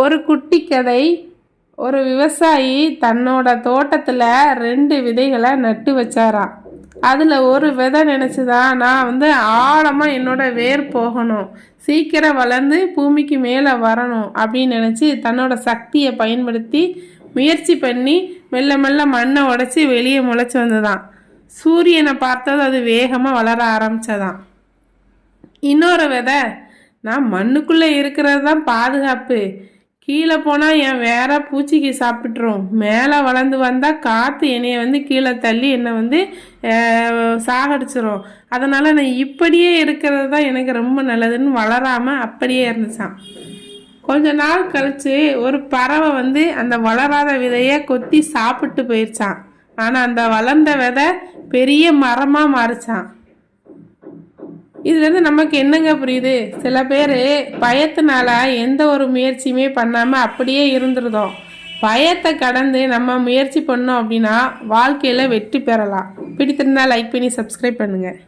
ஒரு குட்டி கதை. ஒரு விவசாயி தன்னோட தோட்டத்தில் 2 விதைகளை நட்டு வச்சாராம். அதில் ஒரு விதை நினச்சிதான், நான் ஆழமாக என்னோட வேர் போகணும், சீக்கிரம் வளர்ந்து பூமிக்கு மேலே வரணும் அப்படின்னு நினச்சி தன்னோட சக்தியை பயன்படுத்தி முயற்சி பண்ணி மெல்ல மெல்ல மண்ணை உடைச்சி வெளியே முளைச்சி வந்ததான். சூரியனை பார்த்தது அது வேகமாக வளர ஆரம்பிச்சதான். இன்னொரு விதை, நான் மண்ணுக்குள்ளே இருக்கிறது தான் பாதுகாப்பு, கீழே போனால் என் வேற பூச்சிக்கு சாப்பிட்ரும், மேலே வளர்ந்து வந்தால் காற்று என்னைய கீழே தள்ளி என்னை சாகடிச்சிரும், அதனால் நான் இப்படியே இருக்கிறது தான் எனக்கு ரொம்ப நல்லதுன்னு வளராமல் அப்படியே இருந்துச்சான். கொஞ்ச நாள் கழித்து ஒரு பறவை அந்த வளராத விதையை கொத்தி சாப்பிட்டு போயிடுச்சான். ஆனால் அந்த வளர்ந்த விதை பெரிய மரமாக மாறிச்சான். இதுலேருந்து நமக்கு என்னங்க புரியுது? சில பேர் பயத்தினால எந்த ஒரு முயற்சியுமே பண்ணாமல் அப்படியே இருந்துருதோம். பயத்தை கடந்து நம்ம முயற்சி பண்ணோம் அப்படின்னா வாழ்க்கையில் வெற்றி பெறலாம். பிடித்திருந்தால் லைக் பண்ணி சப்ஸ்கிரைப் பண்ணுங்கள்.